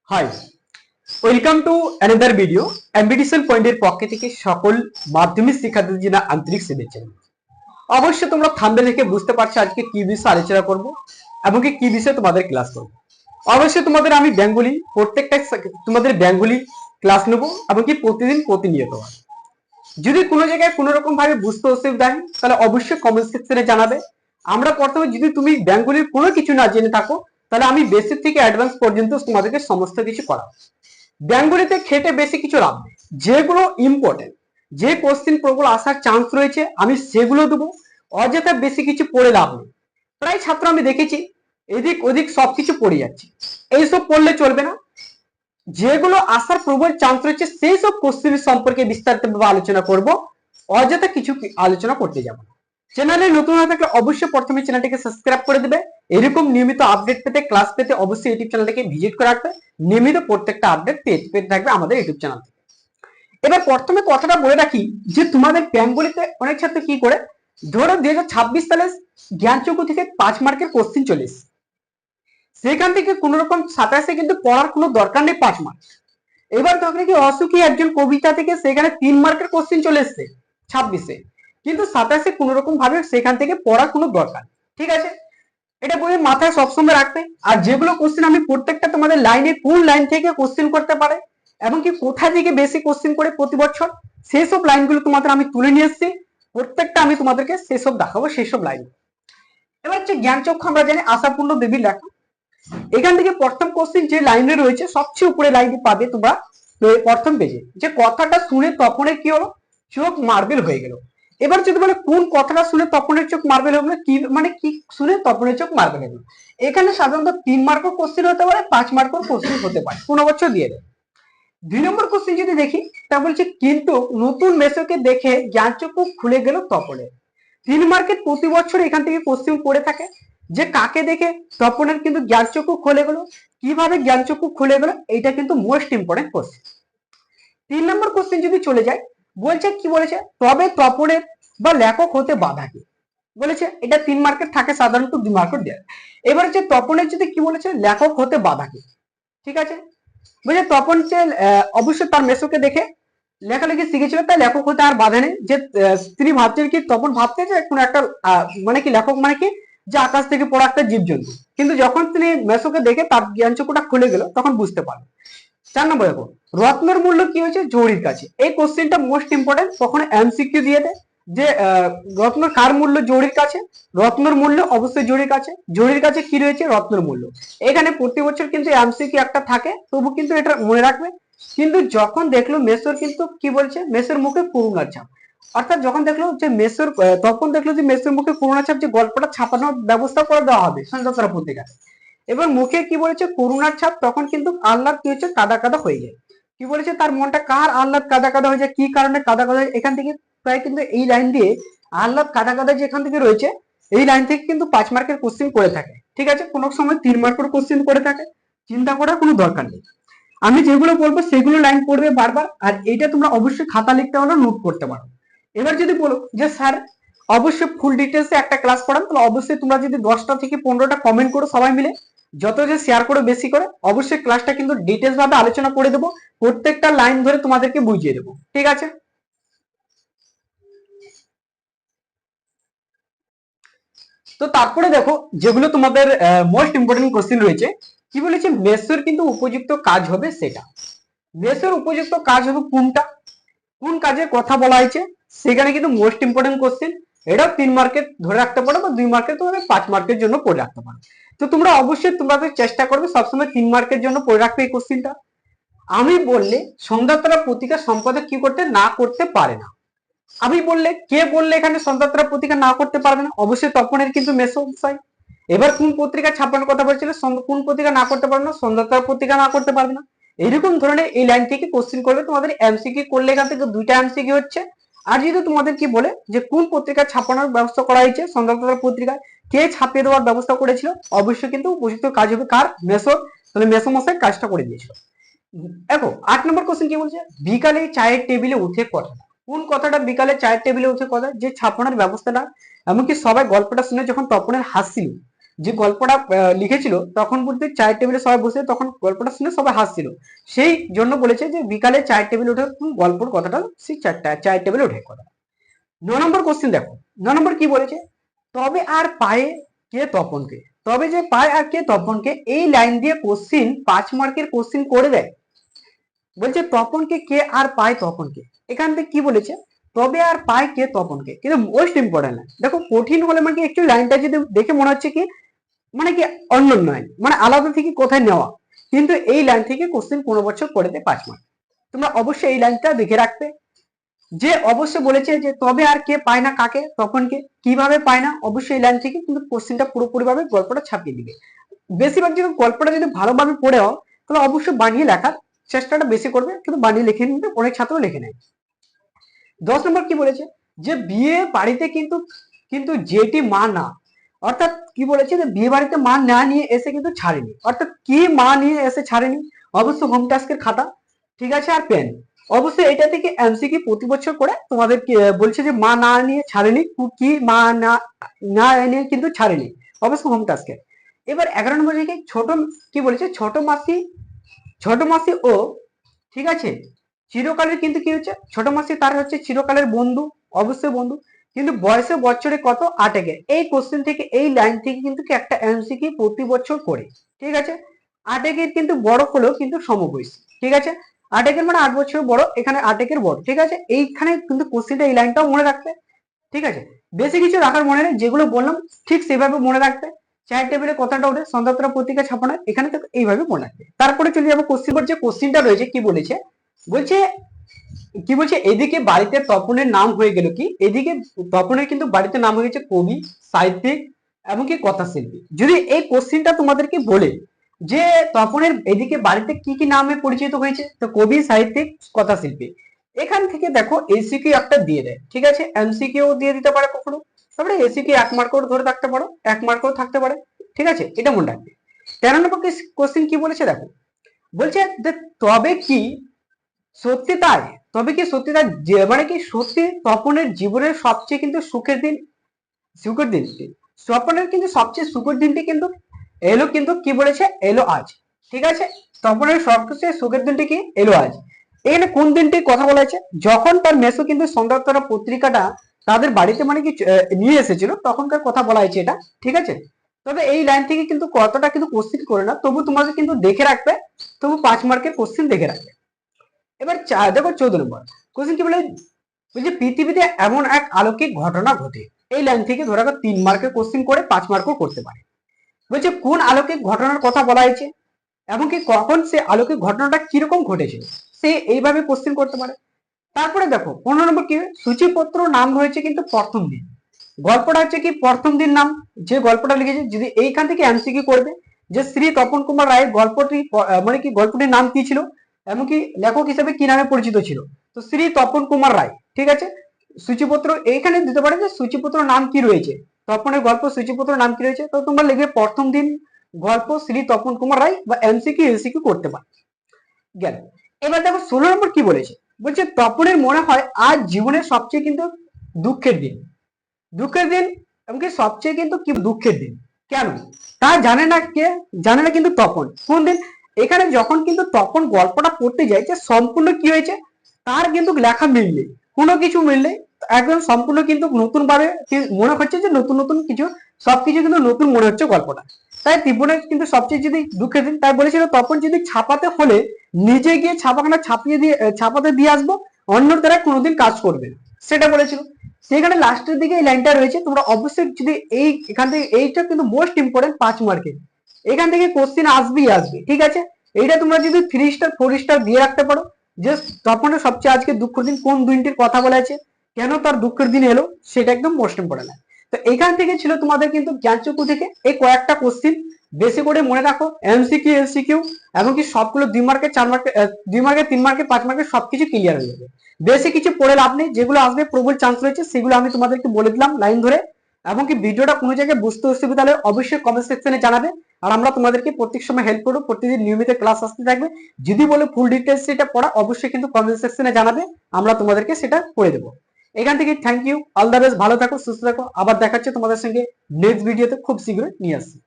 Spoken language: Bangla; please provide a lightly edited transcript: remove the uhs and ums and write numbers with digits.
High, welcome to another video. Ambition পয়েন্টের পক্ষ থেকে সকল মাধ্যমিক শিক্ষার্থীদের জন্য আন্তরিক শুভেচ্ছা। অবশ্যই তোমরা থাম্বনেল দেখে বুঝতে পারছো আজকে কি বিষয়ে আলোচনা করব এবং কি বিষয়ে তোমাদের ক্লাস করব। অবশ্যই তোমাদের আমি বেঙ্গলি প্রত্যেকটা তোমাদের বেঙ্গলি ক্লাস নেব এবং কি প্রতিদিন প্রতিনিয়ত। যদি কোনো জায়গায় কোনো রকম ভাবে বুঝতে অসুবিধা হয় তাহলে অবশ্যই কমেন্ট সেকশনে জানাবে। আমরা প্রথমে যদি তুমি বেঙ্গলির কোনো কিছু না জেনে থাকো তাহলে আমি বেসিক থেকে অ্যাডভান্স পর্যন্ত তোমাদেরকে সমস্ত কিছু করাবো। বেঙ্গলিতে খেটে বেশি কিছু লাভ নেই, যেগুলো ইম্পর্টেন্ট, যে কোশ্চিন প্রবল আসার চান্স রয়েছে আমি সেগুলো দেবো। অযথা বেশি কিছু পড়ে লাভ নেই। প্রায় ছাত্র আমি দেখেছি এদিক ওদিক সবকিছু পড়ে যাচ্ছে, এইসব পড়লে চলবে না। যেগুলো আসার প্রবল চান্স রয়েছে সেই সব কোশ্চিন সম্পর্কে বিস্তারিতভাবে আলোচনা করব, অযথা কিছু আলোচনা করতে যাব না। চ্যানেলে নতুন হয়ে থাকলে অবশ্যই প্রথমে চ্যানেলটিকে সাবস্ক্রাইব করে দেবে। এরকম নিয়মিত আপডেট পেতে, ক্লাস পেতে অবশ্যই ইউটিউব চ্যানেলটিকে ভিজিট করে রাখবে। নিয়মিত প্রত্যেকটা আপডেট পেতে থাকবে আমাদের ইউটিউব চ্যানেল থেকে। এবার প্রথমে কথাটা বলে রাখি যে তোমাদের বেঙ্গলিতে অনেক ছাত্র কি করে, ধরো 2026 সালে জ্ঞানচক্ষু থেকে 5 মার্কের কোশ্চিন চলে এসেছে, সেখান থেকে কোন রকম 27-এ কিন্তু পড়ার কোনো দরকার নেই 5 মার্ক। এবার ধরে কি অসুখী একজন কবিতা থেকে সেখানে 3 মার্কের কোশ্চিন চলে এসছে 26-এ, কিন্তু 27-এ কোন রকম ভাবে সেখান থেকে পড়ার কোনো দরকার। ঠিক আছে, এটা বইয়ের মাথায় সবসময় রাখবে। আর যেগুলো কোশ্চিন আমি প্রত্যেকটা তোমাদের লাইনে কোন লাইন থেকে কোশ্চিন করতে পারে এবং কি কোথা থেকে বেশি কোশ্চিন করে প্রতি বছর, সেই সব লাইনগুলো তোমাদের আমি তুলে নিয়ে এসেছি। প্রত্যেকটা আমি তোমাদেরকে সেসব দেখাবো, সেই সব লাইন। এবার হচ্ছে জ্ঞানচক্ষু আমরা জানি আশাপূর্ণ দেবীর লেখা। এখান থেকে প্রথম কোশ্চিন যে লাইনে রয়েছে সবচেয়ে উপরে লাইনটি পাবে তোমরা প্রথম পেজে, যে কথাটা শুনে তপনের কি হলো, চোখ মার্বেল হয়ে গেল। এবার যদি বলে কোন কথাটা শুনে তপনের চোখ মার্বেল হলো, কি মানে কি শুনে তপনের চোখ মার্বেল হলো। এখানে সাধারণত 3 মার্কের কোশ্চিন হতে পারে, 5 মার্কের কোশ্চিন হতে পারে, কোন বছর দিয়ে দেয়। 2 নম্বর কোশ্চিন যদি দেখি তা বলছে কিন্তু নতুন মেসোকে দেখে জ্ঞানচক্ষু খুলে গেল তপনের। 3 মার্কের প্রতি বছর এখান থেকে কোশ্চিন পড়ে থাকে যে কাকে দেখে তপনের কিন্তু জ্ঞানচক্ষু খুলে গেল, কিভাবে জ্ঞানচক্ষু খুলে গেল, এটা কিন্তু মোস্ট ইম্পর্টেন্ট কোশ্চিন। 3 নম্বর কোশ্চিন যদি চলে যায়, বলছে কি বলেছে, তবে তপনের বা লেখক হতে বাধা কি বলেছে। এটা 3 মার্কের থাকে, সাধারণত 2 মার্কের দেয়। এবার হচ্ছে তপনের যদি কি বলেছে, লেখক হতে বাধা কি। ঠিক আছে, বলছে তপন যে অবশ্যই তার মেসোকে দেখে লেখালেখি শিখেছিল, তাই লেখক হতে আর বাধা নেই। যে তিনি ভাবছেন কি, তপন ভাবতে যে কোন একটা মানে কি লেখক মানে কি, যে আকাশ থেকে পড়া একটা জীবজন্তু, কিন্তু যখন তিনি মেসোকে দেখে তার জ্ঞানচক্ষুটা খুলে গেল তখন বুঝতে পারলো। 4 নম্বর দেখো, রত্নের মূল্য কি হয়েছে জরির কাছে। এই কোশ্চেনটা মোস্ট ইম্পর্টেন্ট, কখনো এমসিকিউ দিয়ে দেয় যে রত্ন কার মূল্য জরির কাছে, রত্নের মূল্য অবশ্যই জরির কাছে। জরির কাছে কি রয়েছে, রত্নের মূল্য। এখানে প্রতি বছর কিন্তু এমসিকিউ একটা থাকে, তবু কিন্তু এটা মনে রাখবে। কিন্তু যখন দেখলো মেসোর কিন্তু কি বলছে, মেসোর মুখে করুণার ছাপ, অর্থাৎ যখন দেখলো যে মেসোর তখন দেখলো যে মেসোর মুখে করুণার ছাপ, যে গল্পটা ছাপানোর ব্যবস্থা করে দেওয়া হবে সঞ্চয়তা পত্রিকায়। এবার মুখে কি বলেছে, করুণার ছাপ, তখন কিন্তু আহ্লাদ কি হচ্ছে, কাদা কাদা হয়ে যায়। কি বলেছে, তার মনটা কার আহ্লাদ কাদা কাদা হয়ে যায়, কি কারণে কাদা কাদা, এখান থেকে প্রায় কিন্তু এই লাইন দিয়ে আহ্লাদ কাদা কাদা যেখান থেকে রয়েছে, এই লাইন থেকে কিন্তু 5 মার্কের কোশ্চিন করে থাকে। ঠিক আছে, কোনো সময় 3 মার্কের কোশ্চিন করে থাকে, চিন্তা করার কোনো দরকার নেই। আমি যেগুলো বলবো সেগুলো লাইন পড়বে বারবার, আর এইটা তোমরা অবশ্যই খাতা লিখতে পারো, নোট করতে পারো। এবার যদি বলো যে স্যার অবশ্যই ফুল ডিটেলসে একটা ক্লাস পড়ান, তাহলে অবশ্যই তোমরা যদি 10টা থেকে 15টা কমেন্ট করো সবাই মিলে, যত যে শেয়ার করো বেশি করে, অবশ্যই ক্লাসটা কিন্তু ডিটেলস ভাবে আলোচনা করে দেবো, প্রত্যেকটা লাইন ধরে তোমাদেরকে বুঝিয়ে দেবো। ঠিক আছে, তো তারপরে দেখো যেগুলো তোমাদের মোস্ট ইম্পর্টেন্ট কোশ্চেন রয়েছে, কি বলেছে, মেসোর কিন্তু উপযুক্ত কাজ হবে সেটা। মেসোর উপযুক্ত কাজ হবে কোনটা, কোন কাজের কথা বলা হয়েছে, সেখানে কিন্তু মোস্ট ইম্পর্টেন্ট কোশ্চেন। এটাও 3 মার্কের ধরে রাখতে পারো বা 2 মার্কের, তোমাদের 5 মার্কের জন্য পড়ে রাখতে পারো। তো তোমরা অবশ্যই তোমাদের চেষ্টা করবে সবসময় 3 মার্কের জন্য পড়ে রাখবে এই কোশ্চেনটা। আমি বললে সন্ধ্যাতারা পত্রিকা সম্পাদক কি করতে না করতে পারে না। আমি বললে কে বললে এখানে সন্ধ্যাতারা পত্রিকা না করতে পারবে না, অবশ্যই তপনের কিন্তু মেসো বিষয়। এবার কোন পত্রিকা ছাপানোর কথা বলছিল, কোন পত্রিকা না করতে পারবে না, সন্ধ্যাতারা পত্রিকা না করতে পারবে না। এইরকম ধরনের এই লাইন থেকে কোশ্চেন করবে, তোমাদের এমসিকিউ করলে এখান থেকে 2টা এমসিকিউ হচ্ছে। আর যদি তোমাদের কি বলে যে কোন পত্রিকা ছাপানোর ব্যবস্থা করা হয়েছে, সন্ধ্যাতারা পত্রিকায় কে ছাপিয়ে দেওয়ার ব্যবস্থা করেছিল, অবশ্যই কিন্তু উপযুক্ত কাজ হবে কার, মেসো। তাহলে মেসো মশাই কাজটা করে দিয়েছিল। দেখো 8 নম্বর কোশ্চেন কি বলছে, বিকালে চায়ের টেবিলে উঠে কথাটা। কোন কথাটা বিকালে চায়ের টেবিলে উঠে কথা, যে ছাপানোর ব্যবস্থাটা, এমনকি সবাই গল্পটা শুনে যখন তপনের হাসছিল, যে গল্পটা লিখেছিল তখন বলতে চায়ের টেবিলে সবাই বসে, তখন গল্পটা শুনে সবাই হাসছিল, সেই জন্য বলেছে যে বিকালে চায়ের টেবিলে উঠে গল্পর কথাটা সেই চায়ের টেবিলে উঠে কথা। 9 নম্বর কোশ্চেন দেখো, 9 নম্বর কি বলেছে, তবে আর পায়ে কে তপনকে। তবে যে পায় আর কে তপনকে, এই লাইন দিয়ে কোশ্চিন 5 মার্কের কোশ্চিন করে দেয়। বলছে তপনকে কে আর পায় তপনকে, এখান থেকে কি বলেছে, তবে আর পায় কে তপনকে, কিন্তু মোস্ট ইম্পর্টেন্ট লাইন দেখো, কঠিন হলে মানে একটু লাইনটা যদি দেখে মনে হচ্ছে কি মানে কি অন্য নয়, মানে আলাদা থেকে কোথায় নেওয়া, কিন্তু এই লাইন থেকে কোশ্চেন কোনো বছর করে দেয় 5 মার্ক। তোমরা অবশ্যই এই লাইনটা দেখে রাখবে। যে অবশ্যই বলেছে যে তবে আর কে পায় না কাকে তপনকে, কিভাবে পায় না, অবশ্যই এই লাইন থেকে কিন্তু কোশ্চেনটা পুরোপুরি ভাবে গল্পটা ছাপিয়ে দিবে। বেশিরভাগ যদি গল্পটা যদি ভালোভাবে পড়ে হও তাহলে অবশ্যই বানিয়ে লেখার চেষ্টাটা বেশি করবে, কিন্তু বানিয়ে লিখে নিতে অনেক ছাত্র লিখে নেয়। 10 নম্বর কি বলেছে, যে বিয়ে বাড়িতে কিন্তু কিন্তু যেটি মা না, অর্থাৎ কি বলেছে যে বিয়ে বাড়িতে মা না নিয়ে এসে কিন্তু ছাড়েনি, অর্থাৎ কি মা নিয়ে এসে ছাড়েনি, অবশ্য হোম টাস্কের খাতা, ঠিক আছে, আর পেন। অবশ্যই এটা থেকে এমসিকিউ প্রতি বছর করে তোমাদের বলছে যে মা না নিয়ে ছাড়েনি, কি মা না না নিয়ে কিন্তু ছাড়েনি, অবশ্য হোম টাস্কের। এবার 11 নম্বর থেকে ছোট কি বলেছে, ছোট মাসি ও, ঠিক আছে, চিরকালের কিন্তু কি হচ্ছে, ছোট মাসি তার হচ্ছে চিরকালের বন্ধু, অবশ্যই বন্ধু, কিন্তু বয়সে বছরে কত 8 এই কোশ্চেন থেকে এই লাইন থেকে কিন্তু একটা এমসিকিউ প্রতি বছর করে, ঠিক আছে। 8 কিন্তু বড় হলেও কিন্তু সমবয়সী, ঠিক আছে, 8 মানে 8 বছর বড়, এখানে 8 বড়, ঠিক আছে, এইখানে কিন্তু কোশ্চেনটা এই লাইনটাও মনে রাখবে, ঠিক আছে। বেশি কিছু রাখার মনে নেই, যেগুলো বললাম ঠিক সেভাবে মনে রাখবে। চায়ের টেবিলে কথাটা ওঠে সন্ধ্যাত্রা পত্রিকা ছাপানো, এখানে তো এইভাবে মনে রাখবে। তারপরে চলে যাবো কোশ্চেন, যে কোশ্চেনটা রয়েছে কি বলেছে, বলছে কি বলছে, এদিকে বাড়িতে তপনের নাম হয়ে গেল কি, এদিকে তপনের কিন্তু বাড়িতে নাম হয়ে গেছে কবি, সাহিত্যিক এমনকি কথা শিল্পী। যদি এই কোশ্চেনটা তোমাদেরকে বলে যে তপনের এদিকে বাড়িতে কি কি নামে পরিচিত হয়েছে, তো কবি, সাহিত্যিক, কথা শিল্পী, এখান থেকে দেখো এসিকিউ একটা দিয়ে দেয়, ঠিক আছে, এমসিকিউ দিয়ে দিতে পারে কখনো, তারপরে এসিকিউ 1 মার্কও ধরে থাকতে পারো, 1 মার্কও থাকতে পারে, ঠিক আছে, এটা মনে রাখবে। 13 নম্বর কোশ্চেন কি বলেছে দেখো, বলছে যে তবে কি সত্যি তাই, তবে কি সত্যি তাই, মানে কি সত্যি তপনের জীবনের সবচেয়ে কিন্তু সুখের দিন, তপনের কিন্তু সবচেয়ে সুখের দিনটি কিন্তু এলো, কিন্তু কি বলেছে, এলো আজ, ঠিক আছে, তপনের সবচেয়ে সুখের দিনটি কি এলো আজ। এখানে কোন দিনটি কথা বলা হয়েছে, যখন তার মেসো কিন্তু সন্ধ্যাতারা পত্রিকাটা তাদের বাড়িতে মানে কি নিয়ে এসেছিল, তখনকার কথা বলা হয়েছে এটা, ঠিক আছে। তবে এই লাইন থেকে কিন্তু কতটা কিন্তু কোশ্চিন করে না, তবু তোমাদের কিন্তু দেখে রাখবে, তবু 5 মার্কের কোশ্চিন দেখে রাখবে। এবার দেখো 14 নম্বর কোশ্চেন কি বলে, বলছে পৃথিবীতে এমন এক অলৌকিক ঘটনা ঘটে, এই লাইন থেকে ধরে রাখো 3 মার্কের কোশ্চেন করে 5 মার্কও করতে পারে। বলছে কোন অলৌকিক ঘটনার কথা বলা হয়েছে এবং কি কখন সে অলৌকিক ঘটনাটা কিরকম ঘটেছিল, সে এইভাবে কোশ্চেন করতে পারে। তারপরে দেখো 15 নম্বর কি, সূচিপত্র নাম রয়েছে কিন্তু প্রথম দিন, গল্পটা হচ্ছে কি প্রথম দিন নাম, যে গল্পটা লিখেছে যদি এইখান থেকে এমসিকিউ করবে যে শ্রী তপন কুমার রায়ের গল্পটি মানে কি গল্পটির নাম কি ছিল, এমনকি লেখক হিসেবে কি নামে পরিচিত ছিল, তো শ্রী তপন কুমার রায়, ঠিক আছে। সূচিপত্র এইখানে দিতে পারে যে সূচিপত্র নাম কি রয়েছে, তপনের গল্প সূচিপত্র নাম কি রয়েছে, তো তোমরা লিখবে প্রথম দিন গল্প শ্রী তপন কুমার রায়, বা এমসিকিউ এলসিকিউ করতে পারে, গেল। এবার দেখো 16 নম্বর কি বলেছে, বলছে তপনের মনে হয় আজ জীবনের সবচেয়ে কিন্তু দুঃখের দিন, দুঃখের দিন, এমনকি সবচেয়ে কিন্তু কি দুঃখের দিন, কেন তা জানে না কে, জানে না কিন্তু তপন, কোন দিন, এখানে যখন কিন্তু তপন গল্পটা পড়তে যায় যে সম্পূর্ণ কি হয়েছে, তার কিন্তু লেখা মিল নেই, কোনো কিছু মিল নেই, একদম সম্পূর্ণ কিন্তু নতুন ভাবে মনে হচ্ছে যে নতুন নতুন কিছু, সবকিছু কিন্তু নতুন মনে হচ্ছে গল্পটা। তাই ত্রিভুবনের কিন্তু সবচেয়ে যদি দুঃখের দিন, তাই বলেছিল তপন যদি ছাপাতে হলে নিজে গিয়ে ছাপাখানা ছাপাতে দিয়ে আসবো, অন্যর দ্বারা কোনোদিন কাজ করবে না, সেটা বলেছিল। সেখানে লাস্টের দিকে এই লাইনটা রয়েছে, তোমরা অবশ্যই যদি এই এখান থেকে, এইটা কিন্তু মোস্ট ইম্পর্টেন্ট 5 মার্কের, এখান থেকে কোশ্চেন আসবেই আসবে, ঠিক আছে। এইটা তোমরা যদি 3 স্টার 4 স্টার দিয়ে রাখতে পারো, যে তপনের সবচেয়ে আজকে দুঃখের দিন কোন দিনটির কথা বলা আছে, কেন তার দুঃখের দিন এলো, সেটা একদম মোস্ট ইম্পর্টেন্ট। তো এখান থেকে ছিল তোমাদের কিন্তু জ্ঞানচক্ষু থেকে এই কয়েকটা কোশ্চেন, বেশি করে মনে রাখো, এমসিকিউ এলসিকিউ এমনকি সবগুলো 2 মার্কের 4 মার্কের 2 মার্কের 3 মার্কের 5 মার্কের সবকিছু ক্লিয়ার হয়ে যাবে। বেশি কিছু পড়ে লাভ নেই, যেগুলো আসবে প্রবল চান্স রয়েছে সেগুলো আমি তোমাদেরকে বলে দিলাম লাইন ধরে। এমনকি ভিডিওটা কোনো জায়গায় বুঝতে অসুবিধা হলে অবশ্যই কমেন্ট সেকশনে জানাবে, আর আমরা তোমাদেরকে প্রত্যেক সময় হেল্প করবো, প্রতিদিন নিয়মিত ক্লাস আসতে থাকবে। যদি বলে ফুল ডিটেলস সেটা পড়া, অবশ্যই কিন্তু কমেন্ট সেকশনে জানাবে, আমরা তোমাদেরকে সেটা করে দেবো। এখান থেকে thank you, all the best, ভালো থাকো, সুস্থ থাকো, আবার দেখা হচ্ছে তোমাদের সঙ্গে নেক্সট ভিডিওতে খুব শীঘ্রই নিয়ে আসছি।